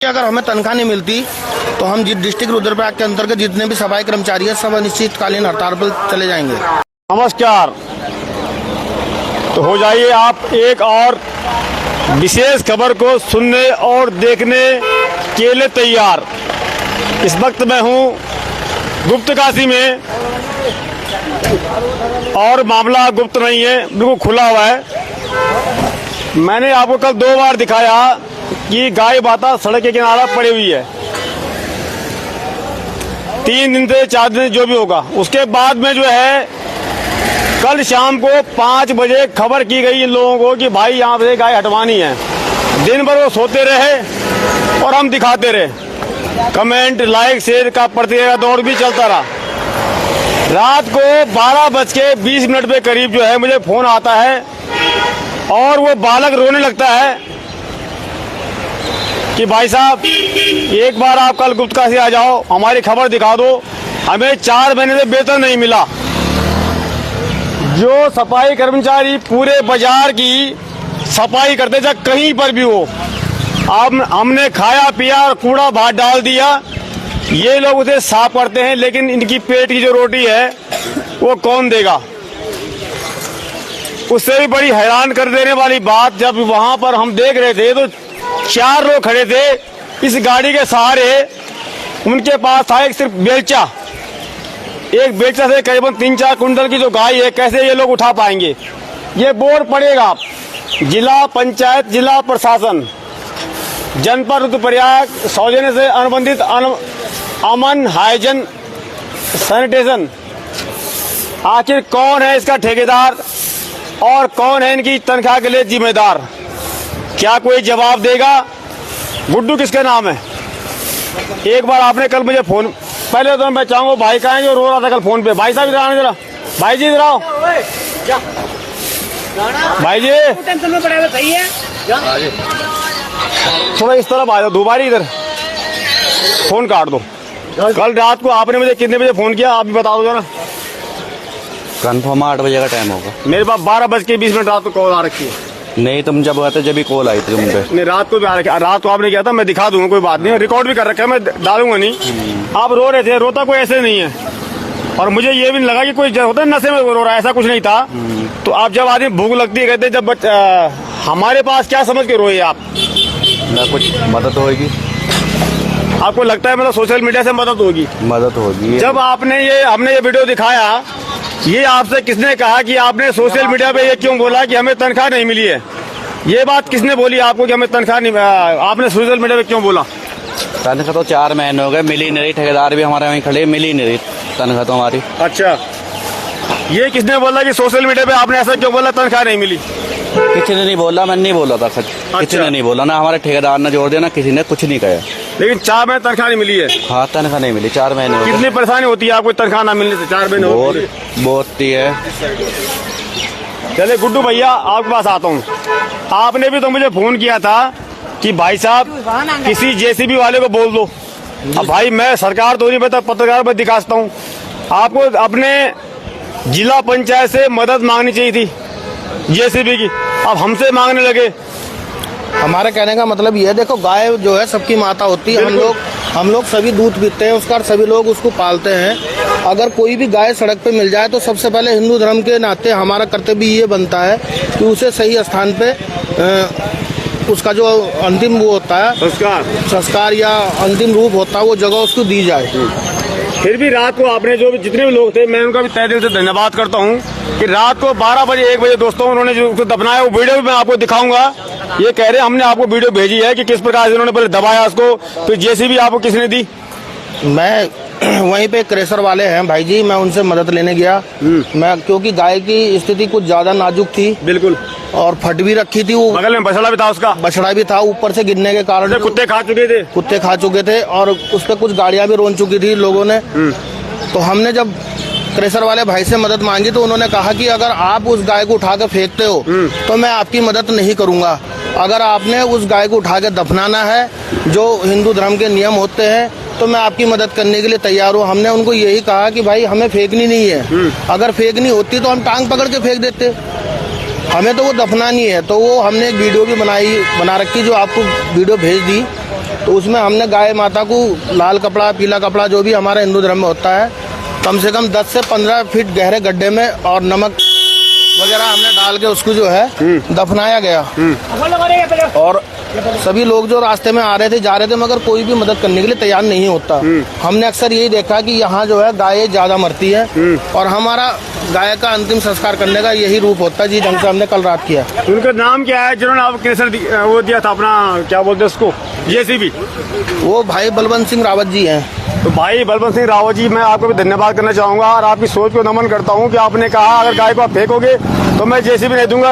अगर हमें तनख्वाह नहीं मिलती तो हम डिस्ट्रिक्ट रुद्रप्रयाग के अंतर्गत जितने भी सफाई कर्मचारी हैं सब अनिश्चितकालीन हड़ताल पर चले जाएंगे। नमस्कार। तो हो जाइए आप एक और विशेष खबर को सुनने और देखने के लिए तैयार। इस वक्त मैं हूं गुप्त काशी में और मामला गुप्त नहीं है, बिल्कुल खुला हुआ है। मैंने आपको कल 2 बार दिखाया कि गाय माता सड़क के किनारा पड़ी हुई है। 3 दिन से 4 दिन जो भी होगा, उसके बाद में जो है कल शाम को 5 बजे खबर की गई इन लोगों को कि भाई यहाँ से गाय हटवानी है। दिन भर वो सोते रहे और हम दिखाते रहे। कमेंट, लाइक, शेयर का प्रतिक्रिया दौड़ भी चलता रहा। रात को 12:20 पे करीब जो है मुझे फोन आता है और वो बालक रोने लगता है कि भाई साहब एक बार आप कल गुप्त काशी आ जाओ, हमारी खबर दिखा दो, हमें 4 महीने से वेतन नहीं मिला। जो सफाई कर्मचारी पूरे बाजार की सफाई करते चाहे कहीं पर भी हो, अब हमने खाया पिया और कूड़ा बाहर डाल दिया, ये लोग उसे साफ करते हैं, लेकिन इनकी पेट की जो रोटी है वो कौन देगा। उससे भी बड़ी हैरान कर देने वाली बात, जब वहां पर हम देख रहे थे तो 4 लोग खड़े थे इस गाड़ी के सहारे। उनके पास था एक सिर्फ बेलचा। एक बेलचा से करीबन 3-4 कुंटल की जो गाय है, कैसे ये लोग उठा पाएंगे। ये बोर्ड पड़ेगा जिला पंचायत, जिला प्रशासन, जनपद रुद्रप्रयाग सौजन्य से अनुबंधित अमन हाइजन सैनिटेशन। आखिर कौन है इसका ठेकेदार और कौन है इनकी तनख्वाह के लिए जिम्मेदार? क्या कोई जवाब देगा? गुड्डू किसका नाम है? एक बार आपने कल मुझे फोन, पहले तो मैं चाहूंगा भाई का है जो रो रहा था कल फोन पे, भाई साहब इधर आने जरा, भाई जी इधर आओ, भाई जी टेंशन में पड़े हुए सही है, थोड़ा इस तरफ आ जाओ, दोबारा इधर फोन काट दो। कल रात को आपने मुझे कितने बजे फोन किया आप भी बता दो जरा। कन्फर्म 8 बजे का टाइम होगा। मेरे पास 12:20 रात को कॉल आ रखी है। नहीं, तुम जब आते जब भी कॉल आई थी तुम पे। नहीं, रात को भी आ रखी, रात को आपने किया था, मैं दिखा दूंगा, कोई बात नहीं, रिकॉर्ड भी कर रखा है, मैं डालूंगा नहीं। आप रो रहे थे, रोता कोई ऐसे नहीं है, और मुझे ये भी नहीं लगा कि कोई होता है नशे में रो रहा है, ऐसा कुछ नहीं था। तो आप जब आदमी भूख लगती है कहते जब हमारे पास क्या समझ के रोए आप? ना कुछ मदद होगी। आपको लगता है मतलब सोशल मीडिया से मदद होगी? मदद होगी। जब हमने ये वीडियो दिखाया, ये आपसे किसने कहा कि आपने सोशल मीडिया पे ये क्यों बोला कि हमें तनख्वाह नहीं मिली है? ये बात किसने बोली आपको कि हमें तनख्वाह नहीं, आपने सोशल मीडिया पे क्यों बोला? तनख्वाह तो 4 महीने हो गए, मिली नहीं रही। ठेकेदार भी हमारे वहीं खड़े, मिली नहीं रही तनख्वाह तो हमारी। अच्छा, ये किसने बोला कि सोशल मीडिया पे आपने ऐसा क्यों बोला तनख्वाह नहीं मिली? किसी ने नहीं बोला, मैंने नहीं बोला था सच। किसी ने नहीं बोला, ना हमारे ठेकेदार ने जोड़ दिया, ना किसी ने कुछ नहीं कहा। लेकिन 4 महीने तनख्वाह नहीं मिली है? हाँ, तनख्वाह नहीं मिली 4 महीने हो गए। कितनी परेशानी होती है आपको तनख्वाह ना मिलने से? 4 महीने बहुत ही है। चले गुड्डू भैया आपके पास आता हूँ। आपने भी तो मुझे फोन किया था कि भाई साहब किसी जेसीबी वाले को बोल दो। अब भाई मैं सरकार तो नहीं पता, पत्रकार पर दिखा सकता हूँ। आपको अपने जिला पंचायत से मदद मांगनी चाहिए थी जेसीबी की, अब हमसे मांगने लगे। हमारे कहने का मतलब ये है, देखो गाय जो है सबकी माता होती है। हम लोग सभी दूध पीते हैं उसका, सभी लोग उसको पालते हैं। अगर कोई भी गाय सड़क पे मिल जाए तो सबसे पहले हिंदू धर्म के नाते हमारा कर्तव्य ये बनता है कि उसे सही स्थान पे उसका जो अंतिम वो होता है संस्कार या अंतिम रूप होता है वो जगह उसको दी जाए। फिर भी रात को आपने जो भी जितने भी लोग थे, मैं उनका भी तहे दिल से धन्यवाद करता हूँ कि रात को 12 बजे 1 बजे दोस्तों उन्होंने जो उसको दफनाया, वो वीडियो भी मैं आपको दिखाऊंगा। ये कह रहे हमने आपको वीडियो भेजी है कि किस प्रकार से उन्होंने पहले दबाया उसको, फिर जेसीबी आपको किसने दी? मैं वहीं पे क्रेशर वाले हैं भाई जी, मैं उनसे मदद लेने गया। मैं क्योंकि गाय की स्थिति कुछ ज्यादा नाजुक थी, बिल्कुल, और फट भी रखी थी। वो बगल में बछड़ा भी था, उसका बछड़ा भी था, ऊपर से गिरने के कारण कुत्ते खा चुके थे और उस पर कुछ गाड़ियां भी रोन चुकी थी लोगों ने। तो हमने जब क्रेशर वाले भाई से मदद मांगी तो उन्होंने कहा कि अगर आप उस गाय को उठा के फेंकते हो तो मैं आपकी मदद नहीं करूंगा। अगर आपने उस गाय को उठा के दफनाना है, जो हिंदू धर्म के नियम होते हैं, तो मैं आपकी मदद करने के लिए तैयार हूँ। हमने उनको यही कहा कि भाई हमें फेंकनी नहीं है, अगर फेंकनी होती तो हम टांग पकड़ के फेंक देते। हमें तो वो दफनानी है। तो वो हमने एक वीडियो भी बना रखी जो आपको वीडियो भेज दी। तो उसमें हमने गाय माता को लाल कपड़ा, पीला कपड़ा, जो भी हमारा हिंदू धर्म में होता है, कम से कम 10 से 15 फीट गहरे गड्ढे में और नमक वगैरह हमने डाल के उसको जो है दफनाया गया। और सभी लोग जो रास्ते में आ रहे थे, जा रहे थे, मगर कोई भी मदद करने के लिए तैयार नहीं होता। हमने अक्सर यही देखा कि यहाँ जो है गाय ज्यादा मरती है और हमारा गाय का अंतिम संस्कार करने का यही रूप होता है, जी ढंग से हमने कल रात किया। उनका नाम क्या है जिन्होंने आप वो दिया था अपना, क्या बोलते हैं उसको, जेसीबी? वो भाई बलवंत सिंह रावत जी हैं। तो भाई बलवंत सिंह रावत जी, मैं आपको भी धन्यवाद करना चाहूंगा और आपकी सोच को नमन करता हूं कि आपने कहा अगर गाय को आप फेंकोगे तो मैं जेसीबी नहीं दूंगा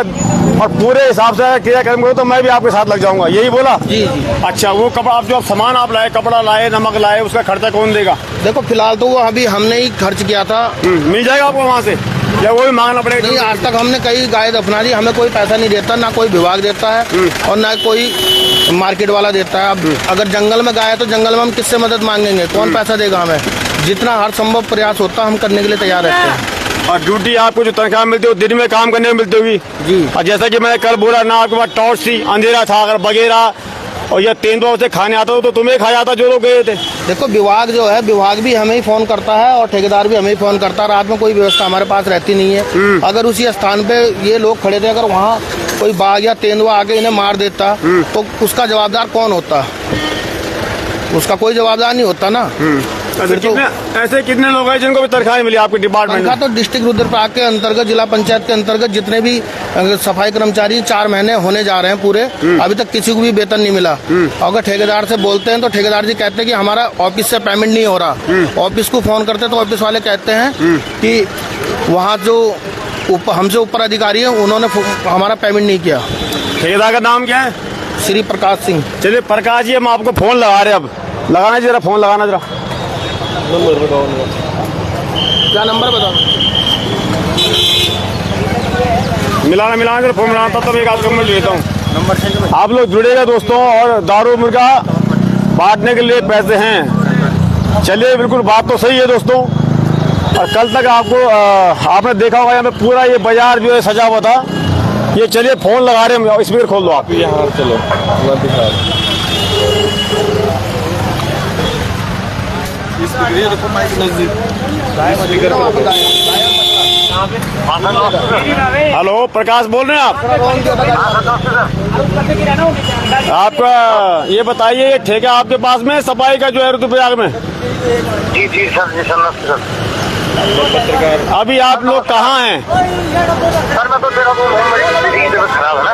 और पूरे हिसाब से क्रियाक्रम करो तो मैं भी आपके साथ लग जाऊंगा, यही बोला? जी जी। अच्छा, वो कपड़ा आप जो सामान आप लाए, कपड़ा लाए, नमक लाए, उसका खर्चा कौन देगा? देखो फिलहाल तो वो अभी हमने ही खर्च किया था। मिल जाएगा आपको वहाँ से या वो भी मांगना पड़ेगा? नहीं, आज तक हमने कई गाय दफना दी, हमें कोई पैसा नहीं देता, ना कोई विभाग देता है और ना कोई मार्केट वाला देता है। अब अगर जंगल में गाय है तो जंगल में हम किससे मदद मांगेंगे, कौन पैसा देगा हमें? जितना हर संभव प्रयास होता है हम करने के लिए तैयार रहते हैं। और ड्यूटी आपको जो तनख्वाह मिलती है दिन में काम करने में मिलती होगी जी। और जैसा कि मैंने कल बोला ना, आपके पास टॉर्च थी, अंधेरा था, अगर बगेरा और ये तेंदुआ से खाने आता हो तो तुम्हें खा जाता जो लोग गए थे। देखो विभाग जो है, विभाग भी हमें ही फोन करता है और ठेकेदार भी हमें ही फोन करता है। रात में कोई व्यवस्था हमारे पास रहती नहीं है। अगर उसी स्थान पे ये लोग खड़े थे, अगर वहाँ कोई बाघ या तेंदुआ आके इन्हें मार देता तो उसका जवाबदार कौन होता? उसका कोई जवाबदार नहीं होता ना। ऐसे कितने लोग हैं जिनको भी तनख्वाह नहीं मिली आपके डिपार्टमेंट में? तो डिस्ट्रिक्ट रुद्रप्रयाग के अंतर्गत, जिला पंचायत के अंतर्गत जितने भी सफाई कर्मचारी 4 महीने होने जा रहे हैं पूरे, अभी तक किसी को भी वेतन नहीं मिला। अगर ठेकेदार से बोलते हैं तो ठेकेदार जी कहते हैं कि हमारा ऑफिस से पेमेंट नहीं हो रहा। ऑफिस को फोन करते हैं तो ऑफिस वाले कहते हैं कि वहाँ जो हमसे ऊपर अधिकारी है उन्होंने हमारा पेमेंट नहीं किया। ठेकेदार का नाम क्या है? श्री प्रकाश सिंह। चलिए प्रकाश जी, हम आपको फोन लगा रहे हैं, अब लगाना जरा, फोन लगाना जरा। नंबर बताओ। क्या नंबर बताओ? मिलाना जरा, फोन मिलाना, तब एक आध मिनट लेता हूँ। नंबर आप लोग जुड़ेगा दोस्तों, और दारू मुर्गा बांटने के लिए पैसे हैं। चलिए, बिल्कुल बात तो सही है दोस्तों। और कल तक आपको आपने देखा होगा यहाँ पे पूरा ये बाजार जो है सजा हुआ था। ये चलिए फोन लगा रहे हैं, स्पीकर खोल दो आप। यहाँ चलो, हेलो, प्रकाश बोल रहे हैं आप? आपका ये बताइए, ये ठेका आपके पास में सफाई का जो है रुद्रप्रयाग में? जी जी सर, जी सर। अभी आप लोग कहाँ हैं? सर मैं तो देहरादून हूँ, मेरी तबीयत खराब है ना।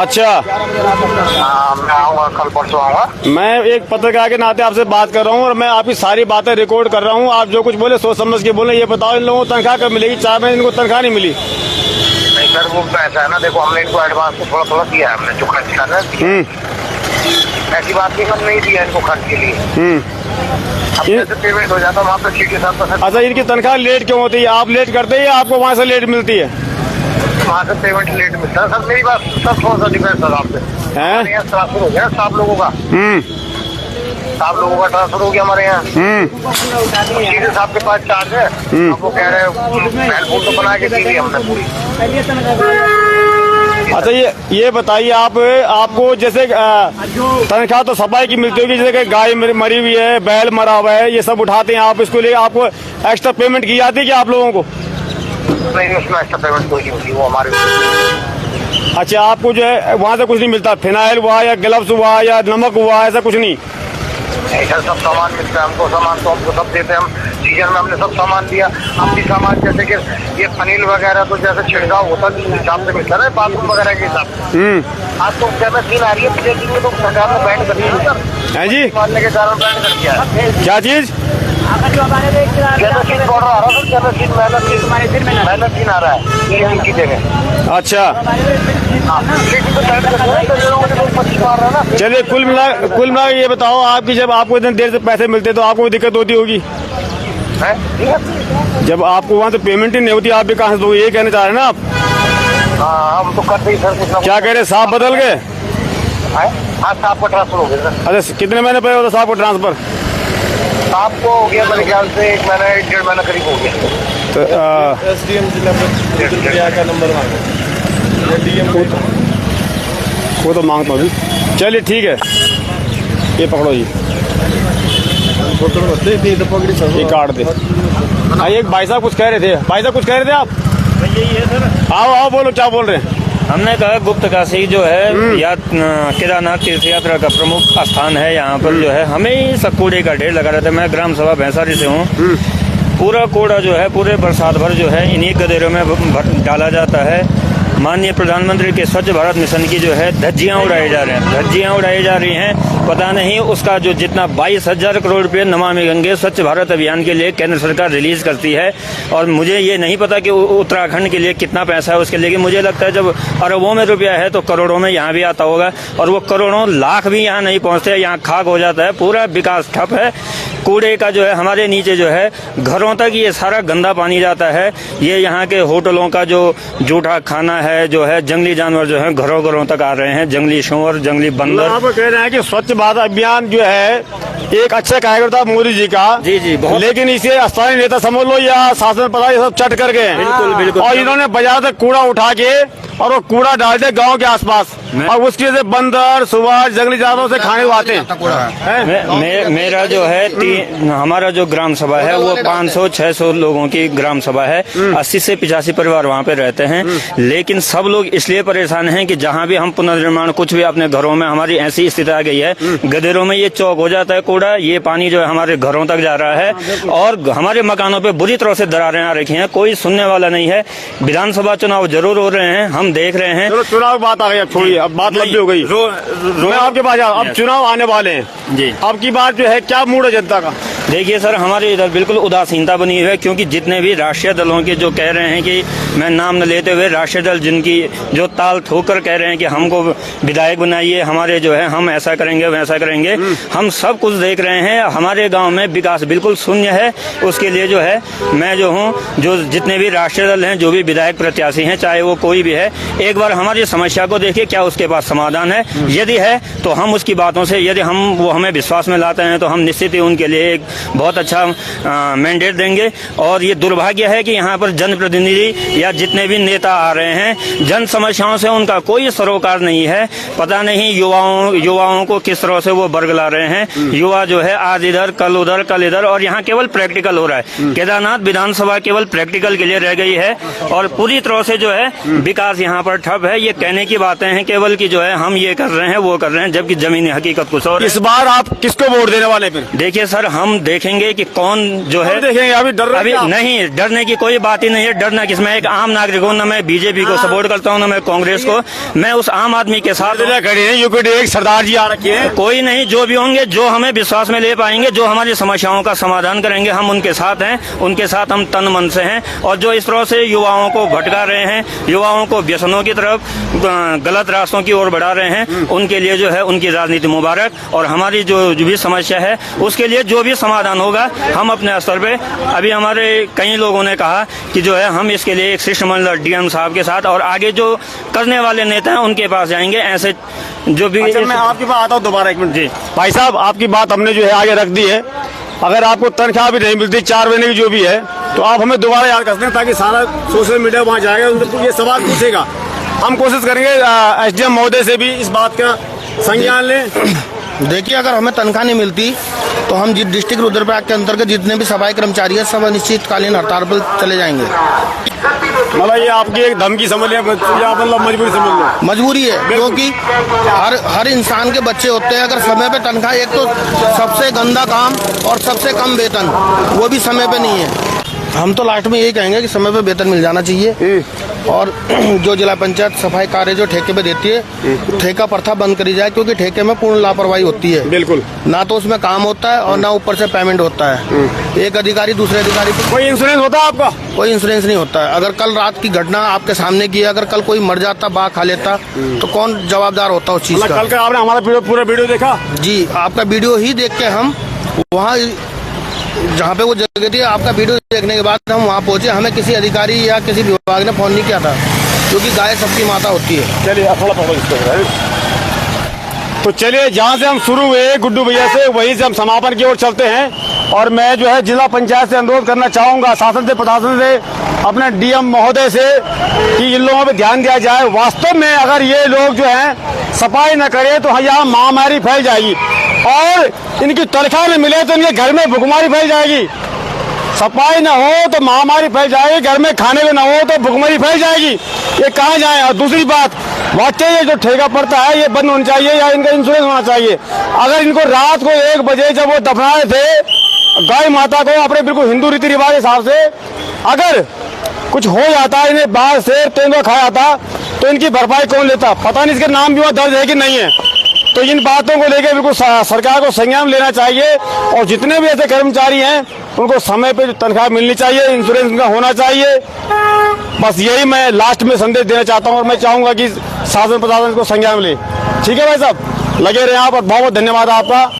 अच्छा, मैं आऊँगा, कल परसों आऊँगा। मैं एक पत्रकार के नाते आपसे बात कर रहा हूँ और मैं आपकी सारी बातें रिकॉर्ड कर रहा हूँ। आप जो कुछ बोले सोच समझ के बोले। ये बताओ, इन लोगों को तनख्वाह कब मिलेगी? 4 महीने इनको तनख्वाह नहीं मिली। नहीं सर, वो तो ऐसा है ना, देखो हमने इनको एडवांस तो थोड़ा दिया है, हमने जो खर्च कर रहे हैं। ऐसी बात नहीं, हम नहीं दिया इनको खर्च के लिए। अब पेमेंट हो जाता वहाँ पे 6 के साथ। अच्छा, इनकी तनख्वाह लेट क्यों होती है? आप लेट करते हैं या आपको वहाँ से लेट मिलती है? वहाँ से पेमेंट लेट मिलता है सर। मेरी बात सर थोड़ा सा डिफरेंस सर आपसे। यहाँ ट्रांसफर हो गया 7 लोगों का। 7 लोगों का ट्रांसफर हो गया हमारे यहाँ। सीधे साहब के पास चार्ज है। अब वो कह रहे हैं महलपुर तो बना के दी थी हमने पूरी। अच्छा, ये बताइए, आपको जैसे तनख्वाह तो सफाई की मिलती होगी, जैसे कि गाय मरी हुई है, बैल मरा हुआ है, ये सब उठाते हैं आप, इसको लिए आपको एक्स्ट्रा पेमेंट की जाती है क्या आप लोगों को? नहीं, उसमें एक्स्ट्रा पेमेंट कोई नहीं होती, वो हमारे। अच्छा, आपको जो है वहाँ से कुछ नहीं मिलता? फिनाइल हुआ या ग्लव्स हुआ या नमक हुआ, ऐसा कुछ नहीं? सर सब सामान मिलता है हमको। सामान तो हमको सब देते हैं। हम सीजन में हमने सब सामान दिया। हम भी सामान जैसे कि ये पनीर वगैरह तो जैसे छिड़काव होता है हिसाब से मिलता है, बाथरूम वगैरह के हिसाब से। आज तो केमिस्ट्री आ रही है, पिछले दिन में तो सरकार ने बैन कर दिया सर। है जी, मारने के कारण बैन कर दिया है। क्या चीज? केमिस्ट्री पाउडर आ रहा है सर, केमिस्ट्री मेलाथीन आ रहा है ये की जगह। अच्छा, चलिए, कुल मिला ये बताओ, आपकी जब आपको इतनी देर से पैसे मिलते तो आपको दिक्कत होती होगी? जब आपको वहाँ से पेमेंट ही नहीं होती, आप भी कहाँ से दोगे, ये कहना चाह रहे हैं ना आप? हम तो करते ही सर कुछ ना। क्या कह रहे, साहब बदल गए? हाँ, साहब का ट्रांसफर हो गया सर। अच्छा, कितने महीने पहले होता साहब को ट्रांसफर? साहब को हो गया मेरे ख्याल से 1 महीना 1.5 महीना करीब हो गया। तो SDM जिला रुद्रप्रयाग का नंबर मांगे, DM वो तो मांगता हूँ। चलिए ठीक है। ये पकड़ो जी, ये काट दे। हाँ, एक भाई साहब कुछ कह रहे थे, भाई साहब कुछ कह रहे थे आप? यही है सर, आओ आओ बोलो, क्या बोल रहे हैं? हमने कहा गुप्त काशी जो है या केदारनाथ तीर्थ यात्रा का प्रमुख स्थान है, यहाँ पर जो है हमेशा कूड़े का ढेर लगा रहता है। मैं ग्राम सभा भैंसारी से हूँ। पूरा कूड़ा जो है पूरे बरसात भर जो है इन्हीं गदेरों में डाला जाता है। माननीय प्रधानमंत्री के स्वच्छ भारत मिशन की जो है धज्जियां उड़ाई जा रहे हैं, धज्जियां उड़ाई जा रही हैं। पता नहीं उसका जो जितना 22,000 करोड़ रुपये नमामि गंगे स्वच्छ भारत अभियान के लिए केंद्र सरकार रिलीज करती है, और मुझे ये नहीं पता कि उत्तराखंड के लिए कितना पैसा है उसके लिए। मुझे लगता है जब अरबों में रुपया है तो करोड़ों में यहाँ भी आता होगा, और वो करोड़ों लाख भी यहाँ नहीं पहुँचते, यहाँ खाक हो जाता है। पूरा विकास ठप है। कूड़े का जो है हमारे नीचे जो है घरों तक ये सारा गंदा पानी जाता है। ये यहाँ के होटलों का जो जूठा खाना है जो है, जंगली जानवर जो है घरों घरों तक आ रहे हैं, जंगली शुअर, जंगली बंदर। आप कह रहे हैं कि स्वच्छ भारत अभियान जो है एक अच्छा कार्यकर्ता मोदी जी का, जी बहुत, लेकिन इसे स्थानीय नेता समझ लो या शासन पता ये सब चट कर गए। बिल्कुल बिल्कुल। और इन्होंने बाजार से कूड़ा उठा के और वो कूड़ा डाल दे गाँव के आसपास, और उसकी वजह से बंदर, सुअर, जंगली जानवरों से खाने को आते हैं। मेरा जो है हमारा जो ग्राम सभा है वो 500-600 लोगों की ग्राम सभा है। 80 से 85 परिवार वहाँ पे रहते हैं, लेकिन सब लोग इसलिए परेशान हैं कि जहाँ भी हम पुनर्निर्माण कुछ भी अपने घरों में, हमारी ऐसी स्थिति आ गई है, गदेरों में ये चौक हो जाता है कूड़ा, ये पानी जो है हमारे घरों तक जा रहा है, और हमारे मकानों पे बुरी तरह से दरारें आ रखी हैं। कोई सुनने वाला नहीं है। विधानसभा चुनाव जरूर हो रहे हैं, हम देख रहे हैं। चलो चुनाव की बात आ गई, छोड़िए, अब बात लंबी हो गई। मैं आपके पास अब चुनाव आने वाले हैं जी, अब की बात जो है क्या मूड है जनता का? देखिए सर, हमारे इधर बिल्कुल उदासीनता बनी हुई है, क्योंकि जितने भी राष्ट्रीय दलों के जो कह रहे हैं कि मैं नाम न लेते हुए राष्ट्रीय दल जिनकी जो ताल ठोक कर कह रहे हैं कि हमको विधायक बनाइए, हमारे जो है हम ऐसा करेंगे वैसा करेंगे, हम सब कुछ देख रहे हैं। हमारे गांव में विकास बिल्कुल शून्य है। उसके लिए जो है मैं जो हूँ, जो जितने भी राष्ट्रीय दल हैं, जो भी विधायक प्रत्याशी हैं, चाहे वो कोई भी है, एक बार हमारी समस्या को देखिए, क्या उसके पास समाधान है। यदि है तो हम उसकी बातों से, यदि वो हमें विश्वास में लाते हैं तो हम निश्चित ही उनके लिए एक बहुत अच्छा मैंडेट देंगे। और ये दुर्भाग्य है कि यहाँ पर जनप्रतिनिधि या जितने भी नेता आ रहे हैं, जन समस्याओं से उनका कोई सरोकार नहीं है। पता नहीं युवाओं को किस तरह से वो बरगला रहे हैं। युवा जो है आज इधर, कल उधर, कल इधर, और यहाँ केवल प्रैक्टिकल हो रहा है। केदारनाथ विधानसभा केवल प्रैक्टिकल के लिए रह गई है, और पूरी तरह से जो है विकास यहाँ पर ठप है। ये कहने की बातें हैं केवल कि जो है हम ये कर रहे हैं, वो कर रहे हैं, जबकि जमीनी हकीकत कुछ और है। इस बार आप किसको वोट देने वाले फिर? देखिए सर, हम देखेंगे कि कौन जो है, देखेंगे। अभी नहीं, डरने की कोई बात ही नहीं है। डरना किसमें? एक आम नागरिक हूँ, न मैं बीजेपी को सपोर्ट करता हूँ, न मैं कांग्रेस को। मैं उस आम आदमी के साथ खड़े हैं। यूपीडी एक सरदार जी आ रखे हैं। कोई नहीं, जो भी होंगे, जो हमें विश्वास में ले पाएंगे, जो हमारी समस्याओं का समाधान करेंगे, हम उनके साथ हैं, उनके साथ हम तन मन से हैं। और जो इस तरह से युवाओं को भटका रहे हैं, युवाओं को व्यसनों की तरफ, गलत रास्तों की ओर बढ़ा रहे हैं, उनके लिए जो है उनकी राजनीति मुबारक। और हमारी जो भी समस्या है उसके लिए जो भी समाधान होगा, हम अपने स्तर पे, अभी हमारे कई लोगों ने कहा कि जो है हम इसके लिए एक शिष्टमंडल डीएम साहब के साथ और आगे जो करने वाले नेता हैं उनके पास जाएंगे। ऐसे जो भी अच्छा, मैं आपके पास आता हूँ दोबारा, एक मिनट जी। भाई साहब, आपकी बात हमने जो है आगे रख दी है। अगर आपको तनख्वाह भी नहीं मिलती 4 महीने की जो भी है, तो आप हमें दोबारा याद कर सकते हैं, ताकि सारा सोशल मीडिया वहाँ जाएगा, उनको ये सवाल पूछेगा। हम कोशिश करेंगे एसडीएम महोदय से भी इस बात का संज्ञान लें। देखिए, अगर हमें तनख्वाह नहीं मिलती तो हम डिस्ट्रिक्ट रुद्रप्रयाग के अंतर्गत जितने भी सफाई कर्मचारी हैं, सब अनिश्चितकालीन हड़ताल पर चले जाएंगे। मतलब ये आपकी एक धमकी समझ लिया, मतलब मजबूरी समझ लो। मजबूरी है, क्योंकि हर इंसान के बच्चे होते हैं। अगर समय पे तनख्वाह, एक तो सबसे गंदा काम और सबसे कम वेतन, वो भी समय पे नहीं है। हम तो लास्ट में यही कहेंगे कि समय पे वेतन मिल जाना चाहिए, और जो जिला पंचायत सफाई कार्य जो ठेके पे देती है, ठेका प्रथा बंद करी जाए, क्योंकि ठेके में पूर्ण लापरवाही होती है। बिल्कुल, ना तो उसमें काम होता है और ना ऊपर से पेमेंट होता है। एक अधिकारी दूसरे अधिकारी को, कोई इंश्योरेंस होता है आपका? कोई इंश्योरेंस नहीं होता है। अगर कल रात की घटना आपके सामने की है, अगर कल कोई मर जाता, बाघ खा लेता, तो कौन जवाबदार होता उस चीज का? कल का आपने हमारा पूरा वीडियो देखा? जी, आपका वीडियो ही देख के हम वहाँ जहाँ पे वो जगह थी, आपका वीडियो देखने के बाद हम वहाँ पहुँचे। हमें किसी अधिकारी या किसी विभाग ने फोन नहीं किया था, क्योंकि गाय सबकी माता होती है। चलिए थोड़ा पकड़ो इसको। तो चलिए, जहाँ से हम शुरू हुए गुड्डू भैया से, वहीं से हम समापन की ओर चलते हैं। और मैं जो है जिला पंचायत से अनुरोध करना चाहूँगा, शासन से, प्रशासन से, अपने डीएम महोदय से, कि इन लोगों पे ध्यान दिया जाए। वास्तव में अगर ये लोग जो हैं सफाई न करें तो यहाँ महामारी फैल जाएगी। और इनकी तनख्वाह नहीं मिले तो इनके घर में भुखमरी फैल जाएगी। सफाई ना हो तो महामारी फैल जाएगी, घर में खाने में ना हो तो भुखमरी फैल जाएगी। ये कहाँ जाए। और दूसरी बात, वाकई ये जो ठेका पड़ता है ये बंद होना चाहिए या इनका इंश्योरेंस होना चाहिए। अगर इनको रात को 1 बजे जब वो दफनाए थे गाय माता को अपने बिल्कुल हिंदू रीति रिवाज के हिसाब से, अगर कुछ हो जाता इन्हें बाहर से तेंदुआ खा जाता तो इनकी भरपाई कौन लेता। पता नहीं इसके नाम भी वहाँ दर्ज है कि नहीं है। तो इन बातों को लेकर बिल्कुल सरकार को संज्ञान लेना चाहिए और जितने भी ऐसे कर्मचारी हैं उनको समय पे तनख्वाह मिलनी चाहिए, इंश्योरेंस उनका होना चाहिए। बस यही मैं लास्ट में संदेश देना चाहता हूँ और मैं चाहूंगा कि शासन प्रशासन को संज्ञान ले। ठीक है भाई साहब, लगे रहे आप और बहुत बहुत धन्यवाद आपका।